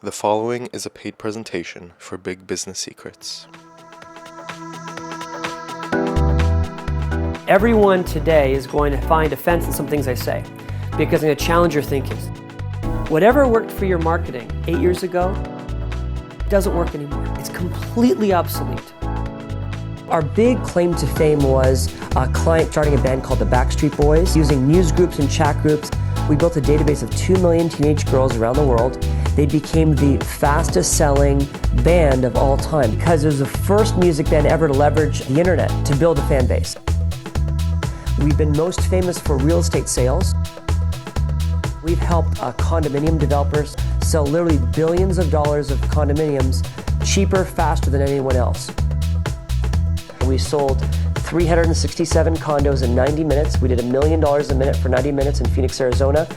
The following is a paid presentation for Big Business Secrets. Everyone today is going to find offense in some things I say because I'm going to challenge your thinking. Whatever worked for your marketing 8 years ago doesn't work anymore. It's completely obsolete. Our big claim to fame was a client starting a band called the Backstreet Boys. Using news groups and chat groups, we built a database of 2 million teenage girls around the world. They became the fastest selling band of all time because it was the first music band ever to leverage the internet to build a fan base. We've been most famous for real estate sales. We've helped condominium developers sell literally billions of dollars of condominiums cheaper, faster than anyone else. We sold 367 condos in 90 minutes. We did $1 million a minute for 90 minutes in Phoenix, Arizona.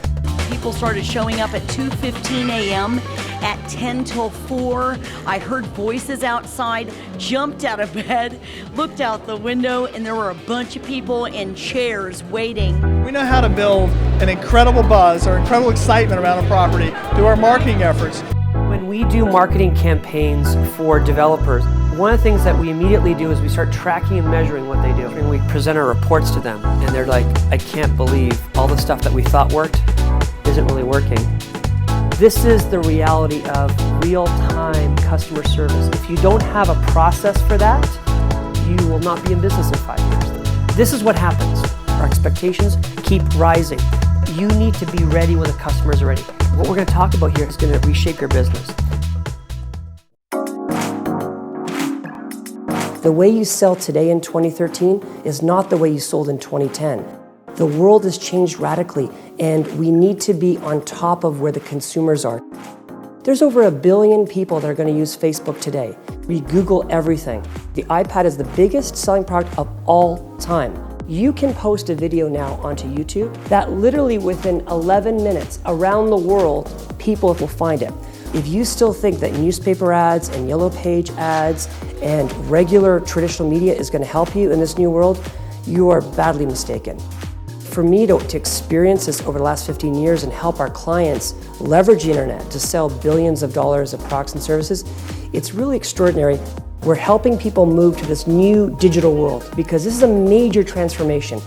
People started showing up at 2:15 a.m. At 10 till 4, I heard voices outside, jumped out of bed, looked out the window, and there were a bunch of people in chairs waiting. We know how to build an incredible buzz or incredible excitement around a property through our marketing efforts. When we do marketing campaigns for developers, one of the things that we immediately do is we start tracking and measuring what they do. And we present our reports to them, and they're like, I can't believe all the stuff that we thought worked isn't really working. This is the reality of real-time customer service. If you don't have a process for that, you will not be in business in 5 years. This is what happens. Our expectations keep rising. You need to be ready when the customers are ready. What we're going to talk about here is going to reshape your business. The way you sell today in 2013 is not the way you sold in 2010. The world has changed radically, and we need to be on top of where the consumers are. There's over 1 billion people that are going to use Facebook today. We Google everything. The iPad is the biggest selling product of all time. You can post a video now onto YouTube that literally within 11 minutes around the world, people will find it. If you still think that newspaper ads and yellow page ads and regular traditional media is going to help you in this new world, you are badly mistaken. For me to experience this over the last 15 years and help our clients leverage the internet to sell billions of dollars of products and services, it's really extraordinary. We're helping people move to this new digital world because this is a major transformation.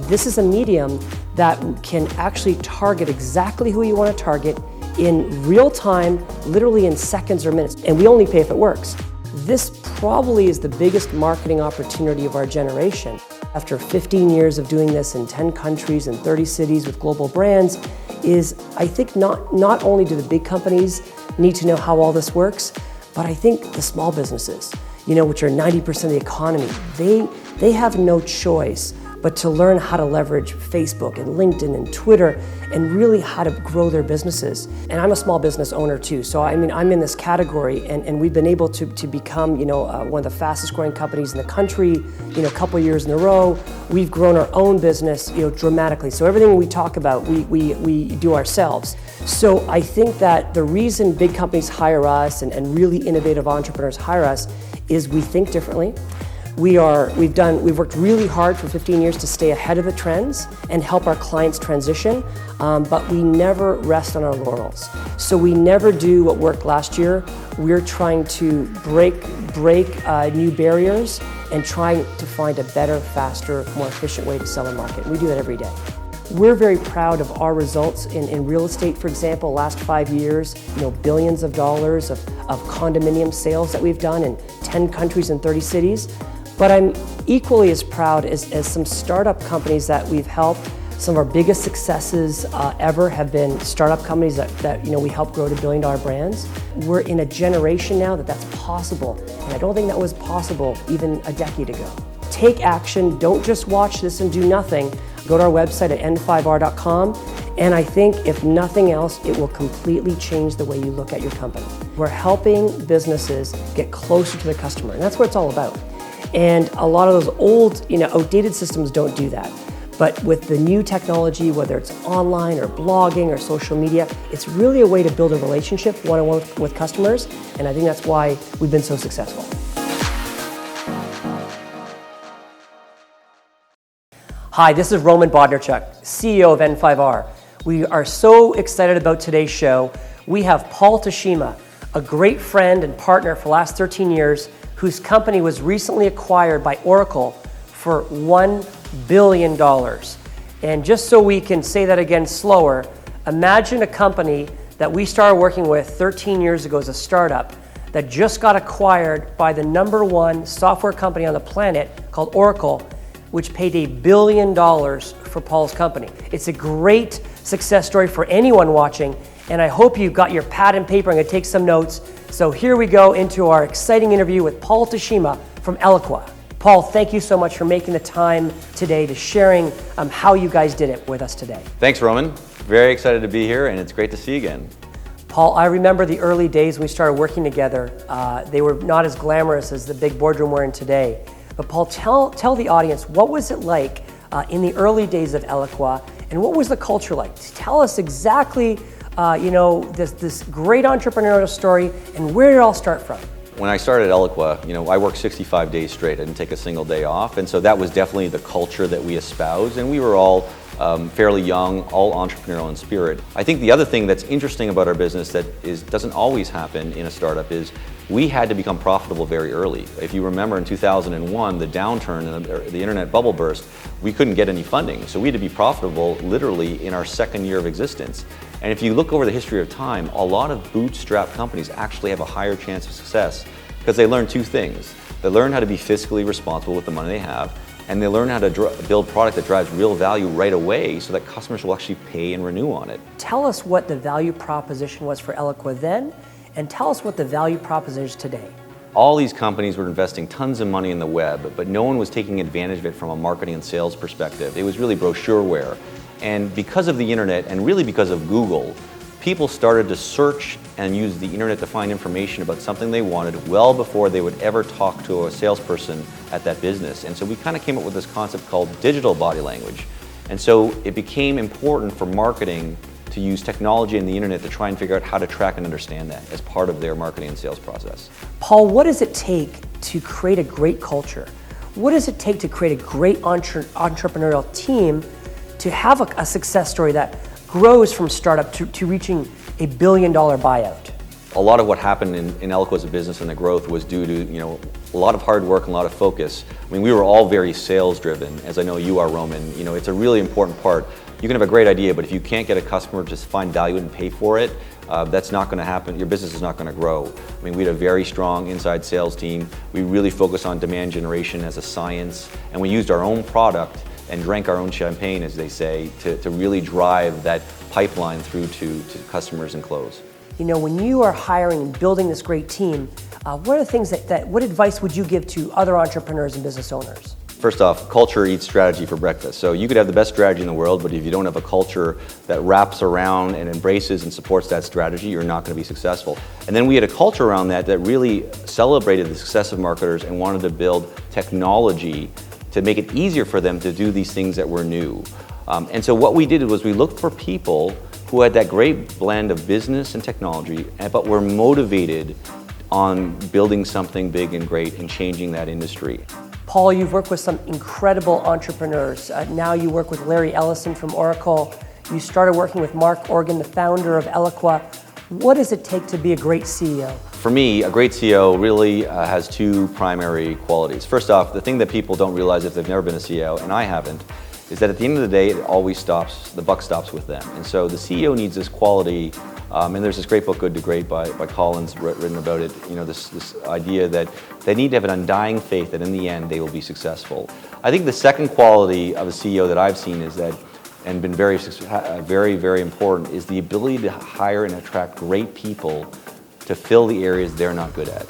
This is a medium that can actually target exactly who you want to target in real time, literally in seconds or minutes, and we only pay if it works. This probably is the biggest marketing opportunity of our generation. After 15 years of doing this in 10 countries and 30 cities with global brands, is I think not only do the big companies need to know how all this works, but I think the small businesses, which are 90% of the economy, they have no choice but to learn how to leverage Facebook and LinkedIn and Twitter and really how to grow their businesses. And I'm a small business owner too, so I'm in this category, and we've been able to become one of the fastest growing companies in the country, a couple years in a row. We've grown our own business dramatically. So everything we talk about, we do ourselves. So I think that the reason big companies hire us and really innovative entrepreneurs hire us is we think differently. We've worked really hard for 15 years to stay ahead of the trends and help our clients transition, but we never rest on our laurels. So we never do what worked last year. We're trying to break new barriers and trying to find a better, faster, more efficient way to sell and market. We do that every day. We're very proud of our results in real estate, for example. Last 5 years, billions of dollars of condominium sales that we've done in 10 countries and 30 cities. But I'm equally as proud as some startup companies that we've helped. Some of our biggest successes ever have been startup companies that we help grow to billion-dollar brands. We're in a generation now that's possible, and I don't think that was possible even a decade ago. Take action, don't just watch this and do nothing. Go to our website at n5r.com, and I think if nothing else, it will completely change the way you look at your company. We're helping businesses get closer to the customer, and that's what it's all about. And a lot of those old, outdated systems don't do that. But with the new technology, whether it's online or blogging or social media, it's really a way to build a relationship one-on-one with customers. And I think that's why we've been so successful. Hi, this is Roman Bodnarchuk, CEO of N5R. We are so excited about today's show. We have Paul Tashima, a great friend and partner for the last 13 years, whose company was recently acquired by Oracle for $1 billion. And just so we can say that again slower, imagine a company that we started working with 13 years ago as a startup that just got acquired by the #1 software company on the planet called Oracle, which paid $1 billion for Paul's company. It's a great success story for anyone watching, and I hope you got your pad and paper. I'm going to take some notes. So here we go into our exciting interview with Paul Tashima from Eloqua. Paul, thank you so much for making the time today to sharing how you guys did it with us today. Thanks, Roman. Very excited to be here, and it's great to see you again. Paul, I remember the early days when we started working together. They were not as glamorous as the big boardroom we're in today. But Paul, tell the audience, what was it like in the early days of Eloqua, and what was the culture like? Tell us exactly, this great entrepreneurial story, and where did it all start from? When I started Eloqua, I worked 65 days straight. I didn't take a single day off, and so that was definitely the culture that we espoused, and we were all fairly young, all entrepreneurial in spirit. I think the other thing that's interesting about our business that doesn't always happen in a startup is we had to become profitable very early. If you remember in 2001, the downturn and the internet bubble burst, we couldn't get any funding. So we had to be profitable literally in our second year of existence. And if you look over the history of time, a lot of bootstrap companies actually have a higher chance of success because they learn two things. They learn how to be fiscally responsible with the money they have, and they learn how to build product that drives real value right away so that customers will actually pay and renew on it. Tell us what the value proposition was for Eloqua then, and tell us what the value proposition is today. All these companies were investing tons of money in the web, but no one was taking advantage of it from a marketing and sales perspective. It was really brochureware. And because of the internet, and really because of Google, people started to search and use the internet to find information about something they wanted well before they would ever talk to a salesperson at that business. And so we kind of came up with this concept called digital body language. And so it became important for marketing to use technology and the internet to try and figure out how to track and understand that as part of their marketing and sales process. Paul, what does it take to create a great culture? What does it take to create a great entrepreneurial team to have a success story that grows from startup to reaching $1 billion buyout? A lot of what happened in Eloqua as a business and the growth was due to a lot of hard work and a lot of focus. I mean, we were all very sales driven, as I know you are, Roman. It's a really important part. You can have a great idea, but if you can't get a customer to find value and pay for it, that's not going to happen. Your business is not going to grow. I mean, we had a very strong inside sales team. We really focused on demand generation as a science, and we used our own product and drank our own champagne, as they say, to really drive that pipeline through to customers and close. When you are hiring and building this great team, what are the things what advice would you give to other entrepreneurs and business owners? First off, culture eats strategy for breakfast. So you could have the best strategy in the world, but if you don't have a culture that wraps around and embraces and supports that strategy, you're not going to be successful. And then we had a culture around that really celebrated the success of marketers and wanted to build technology to make it easier for them to do these things that were new. And so what we did was we looked for people who had that great blend of business and technology, but were motivated on building something big and great and changing that industry. Paul, you've worked with some incredible entrepreneurs. Now you work with Larry Ellison from Oracle. You started working with Mark Organ, the founder of Eloqua. What does it take to be a great CEO? For me, a great CEO really has two primary qualities. First off, the thing that people don't realize if they've never been a CEO, and I haven't, is that at the end of the day, the buck stops with them. And so the CEO needs this quality, and there's this great book, Good to Great, by Collins, written about it, this idea that they need to have an undying faith that in the end they will be successful. I think the second quality of a CEO that I've seen is that, and been very, very important, is the ability to hire and attract great people to fill the areas they're not good at.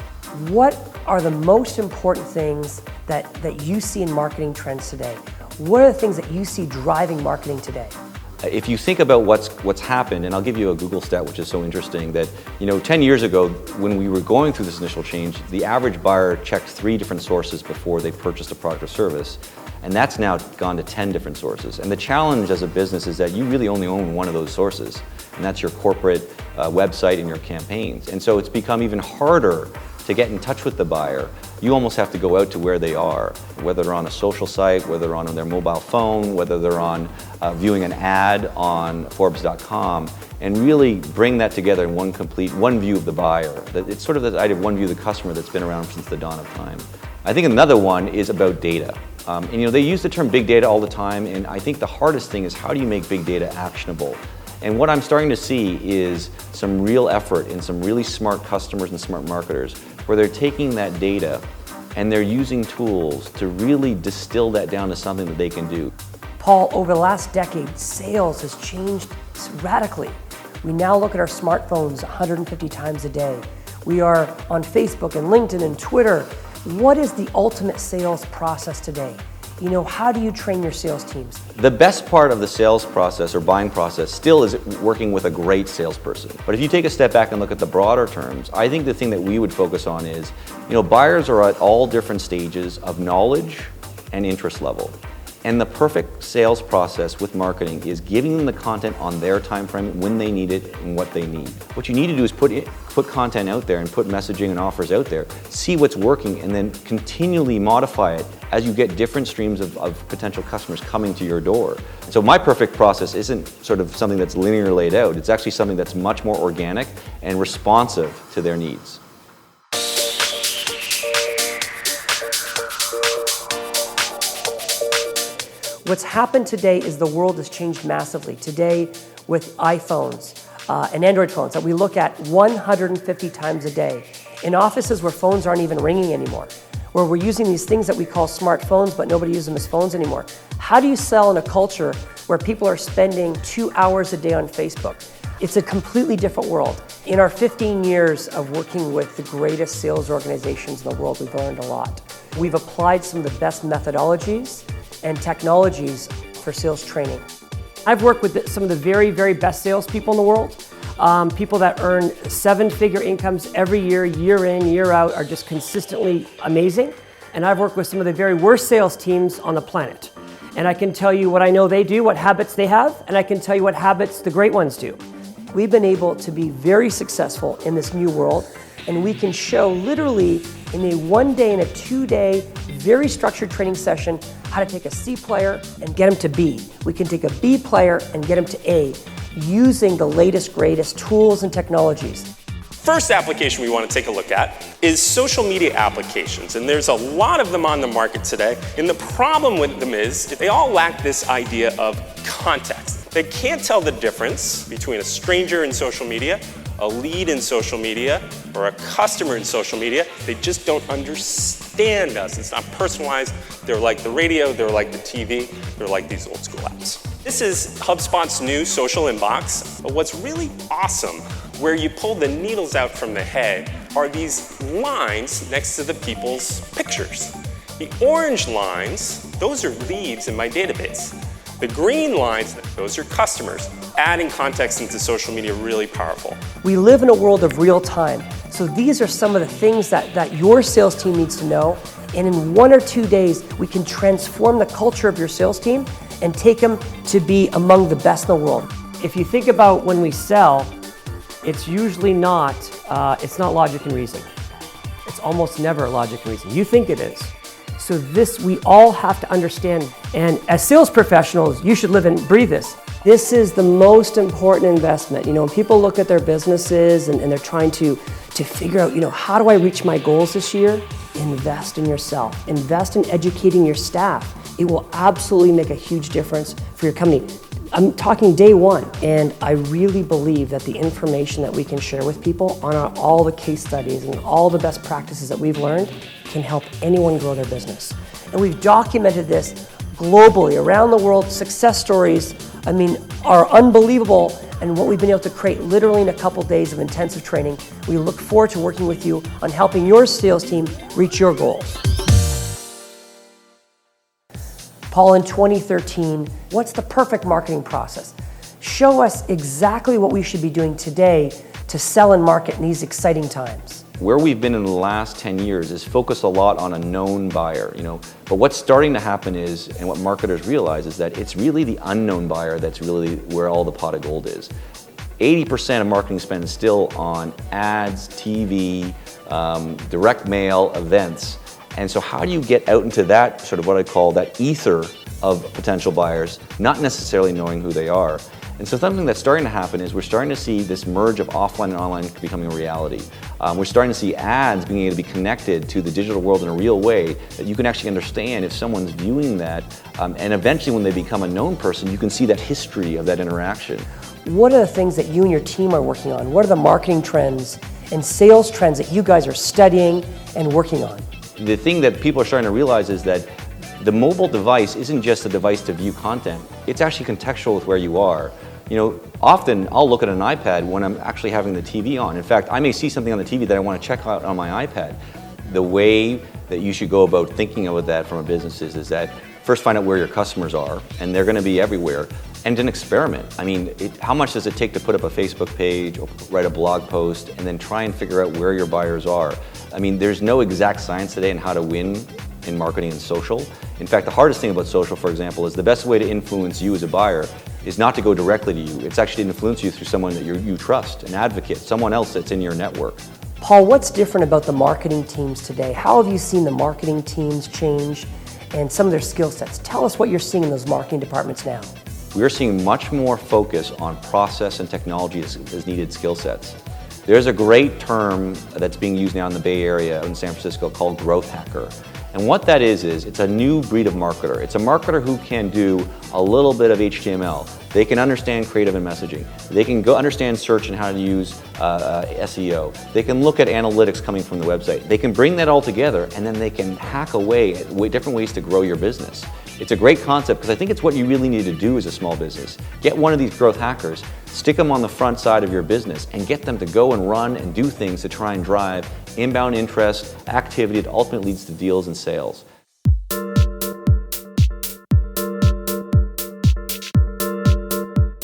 What are the most important things that you see in marketing trends today? What are the things that you see driving marketing today? If you think about what's happened, and I'll give you a Google stat which is so interesting, that 10 years ago when we were going through this initial change, the average buyer checked 3 different sources before they purchased a product or service. And that's now gone to 10 different sources. And the challenge as a business is that you really only own one of those sources, and that's your corporate website and your campaigns. And so it's become even harder to get in touch with the buyer, you almost have to go out to where they are, whether they're on a social site, whether they're on their mobile phone, whether they're on viewing an ad on Forbes.com, and really bring that together in one view of the buyer. It's sort of that idea of one view of the customer that's been around since the dawn of time. I think another one is about data. And they use the term big data all the time, and I think the hardest thing is how do you make big data actionable? And what I'm starting to see is some real effort in some really smart customers and smart marketers where they're taking that data and they're using tools to really distill that down to something that they can do. Paul, over the last decade, sales has changed radically. We now look at our smartphones 150 times a day. We are on Facebook and LinkedIn and Twitter. What is the ultimate sales process today? How do you train your sales teams? The best part of the sales process or buying process still is working with a great salesperson. But if you take a step back and look at the broader terms, I think the thing that we would focus on is, buyers are at all different stages of knowledge and interest level. And the perfect sales process with marketing is giving them the content on their time frame, when they need it and what they need. What you need to do is put content out there and put messaging and offers out there, see what's working, and then continually modify it as you get different streams of potential customers coming to your door. So my perfect process isn't sort of something that's linear laid out. It's actually something that's much more organic and responsive to their needs. What's happened today is the world has changed massively. Today, with iPhones and Android phones that we look at 150 times a day, in offices where phones aren't even ringing anymore, where we're using these things that we call smartphones, but nobody uses them as phones anymore. How do you sell in a culture where people are spending 2 hours a day on Facebook? It's a completely different world. In our 15 years of working with the greatest sales organizations in the world, we've learned a lot. We've applied some of the best methodologies and technologies for sales training. I've worked with some of the very, very best salespeople in the world. People that earn 7-figure incomes every year, year in, year out, are just consistently amazing. And I've worked with some of the very worst sales teams on the planet. And I can tell you what I know they do, what habits they have, and I can tell you what habits the great ones do. We've been able to be very successful in this new world, and we can show literally in a 1-day and a 2-day, very structured training session how to take a C player and get them to B. We can take a B player and get them to A using the latest, greatest tools and technologies. First application we want to take a look at is social media applications, and there's a lot of them on the market today, and the problem with them is they all lack this idea of context. They can't tell the difference between a stranger in social media, a lead in social media, or a customer in social media. They just don't understand us. It's not personalized. They're like the radio, they're like the TV, they're like these old school apps. This is HubSpot's new social inbox, but what's really awesome, where you pull the needles out from the head, are these lines next to the people's pictures. The orange lines, those are leads in my database. The green lines, those are customers. Adding context into social media, really powerful. We live in a world of real time. So these are some of the things that your sales team needs to know. And in 1 or 2 days, we can transform the culture of your sales team and take them to be among the best in the world. If you think about when we sell, it's usually not, it's not logic and reason. It's almost never logic and reason. You think it is. So this, we all have to understand. And as sales professionals, you should live and breathe this. This is the most important investment. When people look at their businesses and they're trying to figure out, how do I reach my goals this year? Invest in yourself. Invest in educating your staff. It will absolutely make a huge difference for your company. I'm talking day one, and I really believe that the information that we can share with people on all the case studies and all the best practices that we've learned can help anyone grow their business. And we've documented this globally, around the world. Success stories, are unbelievable, and what we've been able to create literally in a couple days of intensive training. We look forward to working with you on helping your sales team reach your goals. Paul, in 2013, what's the perfect marketing process? Show us exactly what we should be doing today to sell and market in these exciting times. Where we've been in the last 10 years is focus a lot on a known buyer, But what's starting to happen is, and what marketers realize, is that it's really the unknown buyer that's really where all the pot of gold is. 80% of marketing spend is still on ads, TV, direct mail, events. And so how do you get out into that sort of what I call that ether of potential buyers, not necessarily knowing who they are? And so something that's starting to happen is we're starting to see this merge of offline and online becoming a reality. We're starting to see ads being able to be connected to the digital world in a real way that you can actually understand if someone's viewing that. And eventually when they become a known person, you can see that history of that interaction. What are the things that you and your team are working on? What are the marketing trends and sales trends that you guys are studying and working on? The thing that people are starting to realize is that the mobile device isn't just a device to view content, it's actually contextual with where you are. You know, often I'll look at an iPad when I'm actually having the TV on. In fact, I may see something on the TV that I want to check out on my iPad. The way that you should go about thinking about that from a business is that first find out where your customers are, and they're going to be everywhere, and then experiment. I mean, how much does it take to put up a Facebook page or write a blog post and then try and figure out where your buyers are? I mean, there's no exact science today on how to win in marketing and social. In fact, the hardest thing about social, for example, is the best way to influence you as a buyer is not to go directly to you. It's actually to influence you through someone that you trust, an advocate, someone else that's in your network. Paul, what's different about the marketing teams today? How have you seen the marketing teams change and some of their skill sets? Tell us what you're seeing in those marketing departments now. We're seeing much more focus on process and technology as needed skill sets. There's a great term that's being used now in the Bay Area in San Francisco called growth hacker. And what that is it's a new breed of marketer. It's a marketer who can do a little bit of HTML. They can understand creative and messaging. They can go understand search and how to use SEO. They can look at analytics coming from the website. They can bring that all together and then they can hack away at different ways to grow your business. It's a great concept because I think it's what you really need to do as a small business. Get one of these growth hackers, stick them on the front side of your business and get them to go and run and do things to try and drive inbound interest, activity that ultimately leads to deals and sales.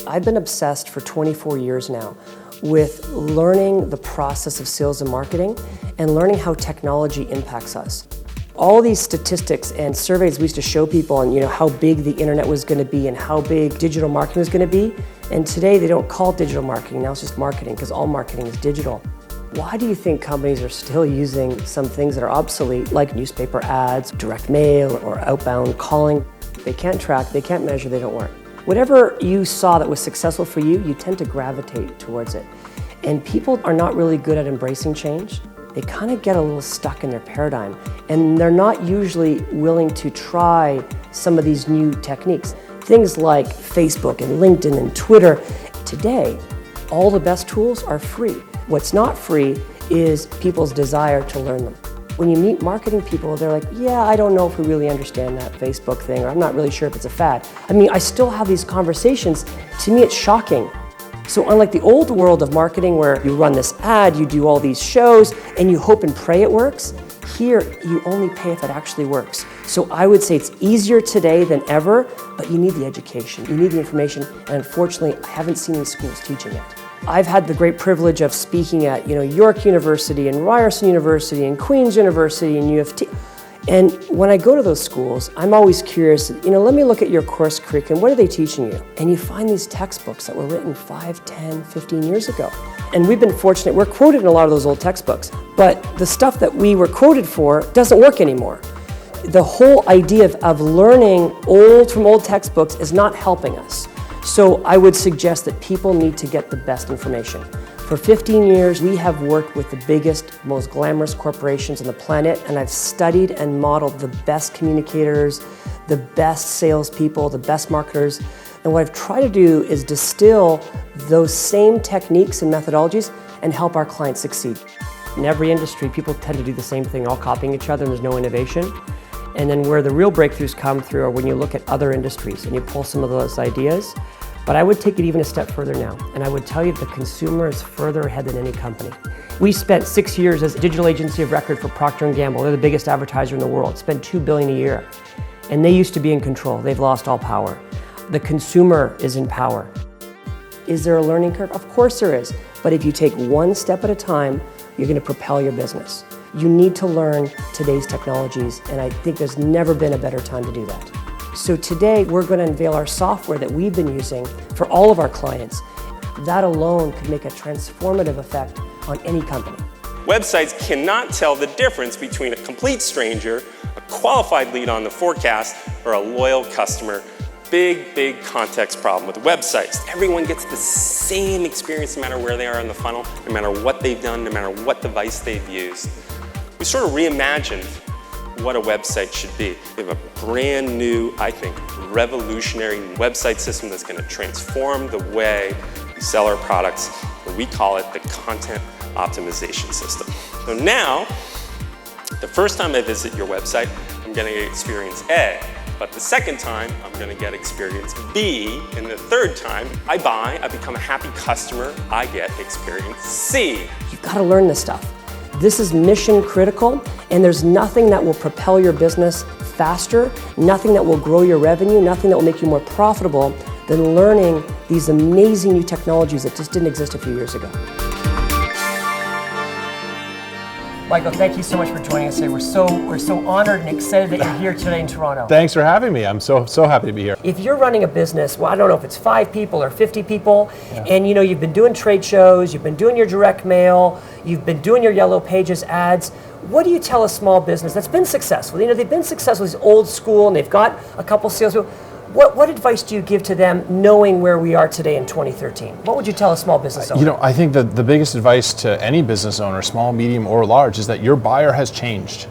I've been obsessed for 24 years now with learning the process of sales and marketing and learning how technology impacts us. All these statistics and surveys we used to show people on how big the internet was going to be and how big digital marketing was going to be. And today they don't call it digital marketing, now it's just marketing because all marketing is digital. Why do you think companies are still using some things that are obsolete like newspaper ads, direct mail, or outbound calling? They can't track, they can't measure, they don't work. Whatever you saw that was successful for you, you tend to gravitate towards it. And people are not really good at embracing change. They kind of get a little stuck in their paradigm and they're not usually willing to try some of these new techniques. Things like Facebook and LinkedIn and Twitter. Today, all the best tools are free. What's not free is people's desire to learn them. When you meet marketing people, they're like, yeah, I don't know if we really understand that Facebook thing, or I'm not really sure if it's a fad. I mean, I still have these conversations. To me, it's shocking. So unlike the old world of marketing where you run this ad, you do all these shows, and you hope and pray it works, here you only pay if it actually works. So I would say it's easier today than ever, but you need the education, you need the information, and unfortunately, I haven't seen any schools teaching it. I've had the great privilege of speaking at York University and Ryerson University and Queen's University and U of T. And when I go to those schools, I'm always curious, let me look at your course curriculum, what are they teaching you? And you find these textbooks that were written 5, 10, 15 years ago. And we've been fortunate, we're quoted in a lot of those old textbooks, but the stuff that we were quoted for doesn't work anymore. The whole idea of learning from old textbooks is not helping us. So I would suggest that people need to get the best information. For 15 years, we have worked with the biggest, most glamorous corporations on the planet, and I've studied and modeled the best communicators, the best salespeople, the best marketers. And what I've tried to do is distill those same techniques and methodologies and help our clients succeed. In every industry, people tend to do the same thing, all copying each other, and there's no innovation. And then where the real breakthroughs come through are when you look at other industries and you pull some of those ideas. But I would take it even a step further now, and I would tell you the consumer is further ahead than any company. We spent 6 years as a digital agency of record for Procter & Gamble. They're the biggest advertiser in the world, spend $2 billion a year. And they used to be in control. They've lost all power. The consumer is in power. Is there a learning curve? Of course there is. But if you take one step at a time, you're going to propel your business. You need to learn today's technologies, and I think there's never been a better time to do that. So today, we're going to unveil our software that we've been using for all of our clients. that alone could make a transformative effect on any company. Websites cannot tell the difference between a complete stranger, a qualified lead on the forecast, or a loyal customer. Big context problem with websites. Everyone gets the same experience no matter where they are in the funnel, no matter what they've done, no matter what device they've used. We sort of reimagined what a website should be. We have a brand new, I think, revolutionary website system that's going to transform the way we sell our products, and we call it the content optimization system. So now, the first time I visit your website, I'm going to get experience A, but the second time, I'm going to get experience B, and the third time, I buy, I become a happy customer, I get experience C. You've got to learn this stuff. This is mission critical, and there's nothing that will propel your business faster, nothing that will grow your revenue, nothing that will make you more profitable than learning these amazing new technologies that just didn't exist a few years ago. Michael, thank you so much for joining us today. We're so honored and excited that you're here today in Toronto. Thanks for having me. I'm so happy to be here. If you're running a business, well, I don't know if it's 5 people or 50 people, and you've been doing trade shows, you've been doing your direct mail, you've been doing your Yellow Pages ads, what do you tell a small business that's been successful? They've been successful, it's old school, and they've got a couple salespeople. What advice do you give to them knowing where we are today in 2013? What would you tell a small business owner? I think that the biggest advice to any business owner, small, medium, or large, is that your buyer has changed.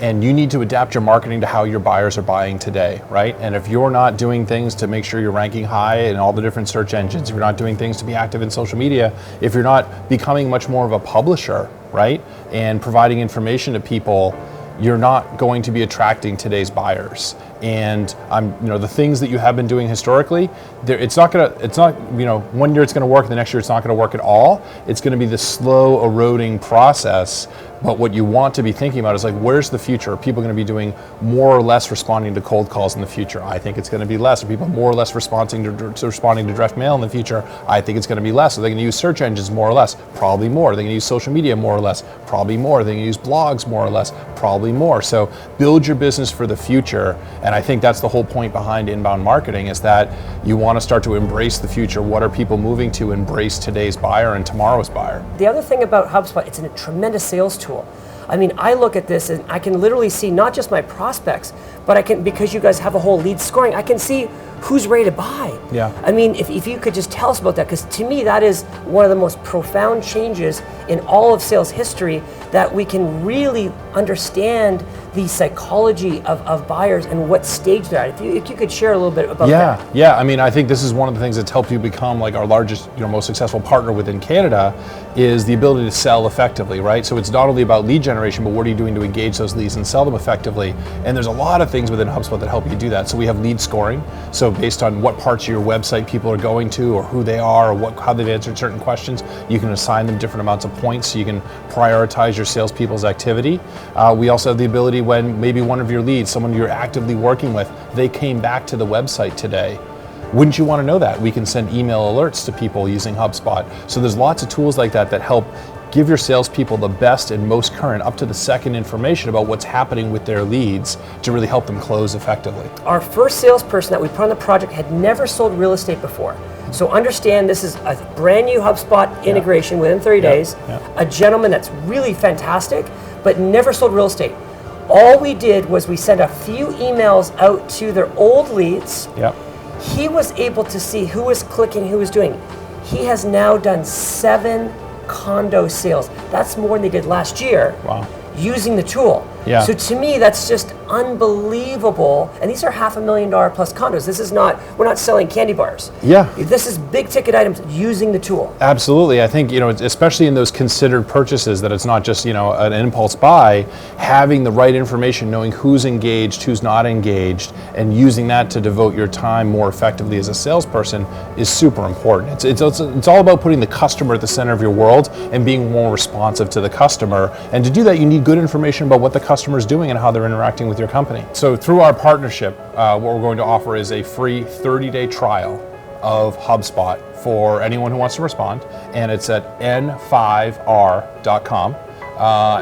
And you need to adapt your marketing to how your buyers are buying today, right? And if you're not doing things to make sure you're ranking high in all the different search engines, if you're not doing things to be active in social media, if you're not becoming much more of a publisher, right? And providing information to people, you're not going to be attracting today's buyers. And the things that you have been doing historically, it's not 1 year it's going to work, the next year it's not going to work at all. It's going to be this slow eroding process. But what you want to be thinking about is where's the future? Are people going to be doing more or less responding to cold calls in the future? I think it's going to be less. Are people more or less responding to direct mail in the future? I think it's going to be less. Are they going to use search engines more or less? Probably more. Are they going to use social media more or less? Probably more. Are they going to use blogs more or less? Probably more. So build your business for the future. And I think that's the whole point behind inbound marketing, is that you want to start to embrace the future. What are people moving to? Embrace today's buyer and tomorrow's buyer. The other thing about HubSpot, it's a tremendous sales tool. I look at this and I can literally see not just my prospects, but because you guys have a whole lead scoring, I can see who's ready to buy. Yeah. If you could just tell us about that, because to me that is one of the most profound changes in all of sales history, that we can really understand the psychology of buyers and what stage they're at. If you could share a little bit about that. Yeah. I think this is one of the things that's helped you become our largest, most successful partner within Canada, is the ability to sell effectively, right? So it's not only about lead generation, but what are you doing to engage those leads and sell them effectively? And there's a lot of things within HubSpot that help you do that. So we have lead scoring. So based on what parts of your website people are going to, or who they are, or how they've answered certain questions, you can assign them different amounts of points so you can prioritize your salespeople's activity. We also have the ability, when maybe one of your leads, someone you're actively working with, they came back to the website today. Wouldn't you want to know that? We can send email alerts to people using HubSpot. So there's lots of tools like that that help give your salespeople the best and most current, up to the second information about what's happening with their leads to really help them close effectively. Our first salesperson that we put on the project had never sold real estate before. So understand, this is a brand new HubSpot integration within 30 days. A gentleman that's really fantastic, but never sold real estate. All we did was we sent a few emails out to their old leads. He was able to see who was clicking, who was doing. He has now done 7 condo sales. That's more than they did last year. Wow. Using the tool. So to me, that's just unbelievable. And these are $500,000 plus condos. This is not, we're not selling candy bars. This is big ticket items using the tool. Absolutely. I think, especially in those considered purchases, that it's not just, an impulse buy, having the right information, knowing who's engaged, who's not engaged, and using that to devote your time more effectively as a salesperson is super important. It's all about putting the customer at the center of your world and being more responsive to the customer. And to do that, you need good information about what the customer's doing and how they're interacting with your company. So through our partnership, what we're going to offer is a free 30-day trial of HubSpot for anyone who wants to respond, and it's at n5r.com.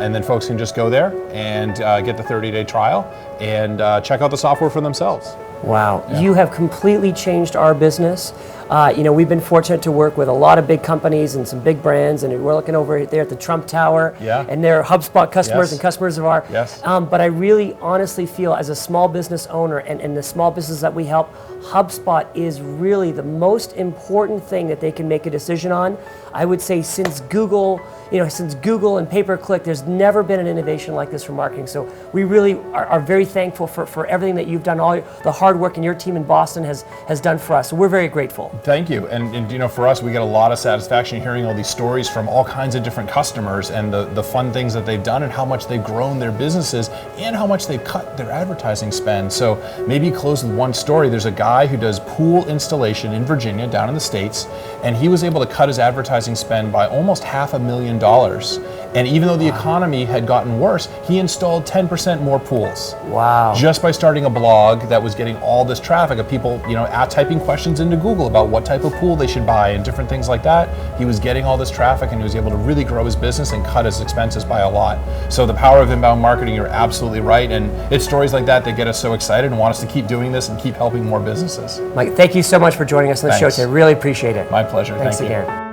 And then folks can just go there and get the 30-day trial and check out the software for themselves. Wow, you have completely changed our business. We've been fortunate to work with a lot of big companies and some big brands, and we're looking over there at the Trump Tower, and they're HubSpot customers and customers of ours. But I really honestly feel, as a small business owner and the small businesses that we help, HubSpot is really the most important thing that they can make a decision on. I would say since Google and pay-per-click, there's never been an innovation like this for marketing. So we really are very thankful for everything that you've done, all the hard work and your team in Boston has done for us. So we're very grateful. Thank you. And for us, we get a lot of satisfaction hearing all these stories from all kinds of different customers and the fun things that they've done and how much they've grown their businesses and how much they've cut their advertising spend. So maybe close with one story. There's a guy who does pool installation in Virginia, down in the States, and he was able to cut his advertising spend by almost $500,000. And even though the economy had gotten worse, he installed 10% more pools. Wow. Just by starting a blog that was getting all this traffic of people, typing questions into Google about what type of pool they should buy and different things like that. He was getting all this traffic and he was able to really grow his business and cut his expenses by a lot. So the power of inbound marketing, you're absolutely right. And it's stories like that get us so excited and want us to keep doing this and keep helping more businesses. Mike, thank you so much for joining us on the show today. Really appreciate it. My pleasure. Thanks Thank you. again.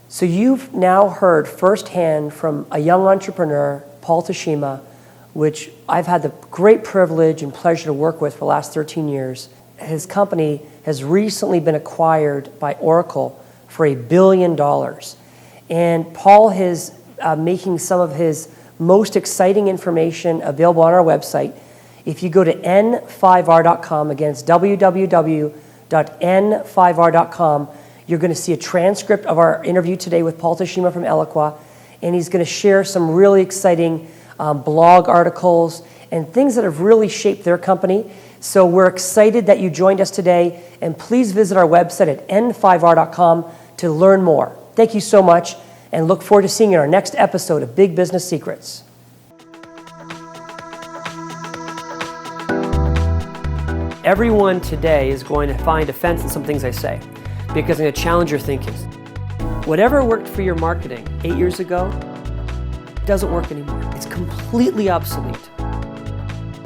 So you've now heard firsthand from a young entrepreneur, Paul Tashima, which I've had the great privilege and pleasure to work with for the last 13 years. His company has recently been acquired by Oracle for $1 billion. And Paul is making some of his most exciting information available on our website. If you go to n5r.com, again, it's www.n5r.com, you're going to see a transcript of our interview today with Paul Tashima from Eloqua, and he's going to share some really exciting blog articles and things that have really shaped their company. So we're excited that you joined us today, and please visit our website at n5r.com to learn more. Thank you so much, and look forward to seeing you in our next episode of Big Business Secrets. Everyone today is going to find offense in some things I say, because I'm going to challenge your thinking. Whatever worked for your marketing 8 years ago doesn't work anymore. It's completely obsolete.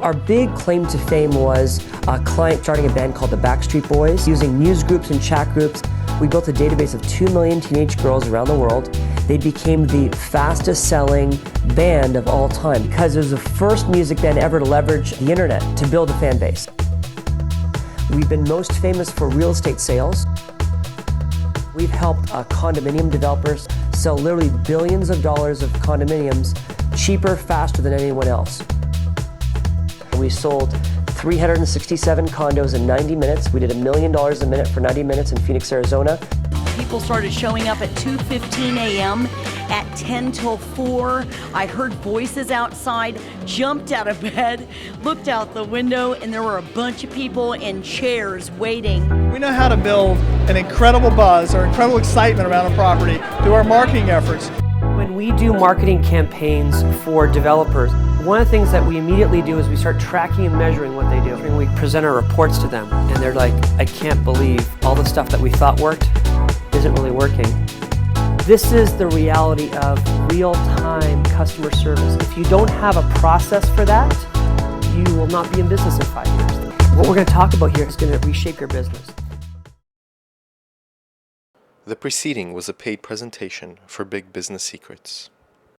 Our big claim to fame was a client starting a band called the Backstreet Boys. Using news groups and chat groups, we built a database of 2 million teenage girls around the world. They became the fastest selling band of all time because it was the first music band ever to leverage the internet to build a fan base. We've been most famous for real estate sales. We've helped condominium developers sell literally billions of dollars of condominiums cheaper, faster than anyone else. We sold 367 condos in 90 minutes. We did $1 million a minute for 90 minutes in Phoenix, Arizona. People started showing up at 2:15 a.m. At 10 till 4, I heard voices outside, jumped out of bed, looked out the window, and there were a bunch of people in chairs waiting. We know how to build an incredible buzz or incredible excitement around a property through our marketing efforts. When we do marketing campaigns for developers, one of the things that we immediately do is we start tracking and measuring what they do. And we present our reports to them, and they're like, I can't believe all the stuff that we thought worked isn't really working. This is the reality of real-time customer service. If you don't have a process for that, you will not be in business in 5 years. What we're going to talk about here is going to reshape your business. The preceding was a paid presentation for Big Business Secrets.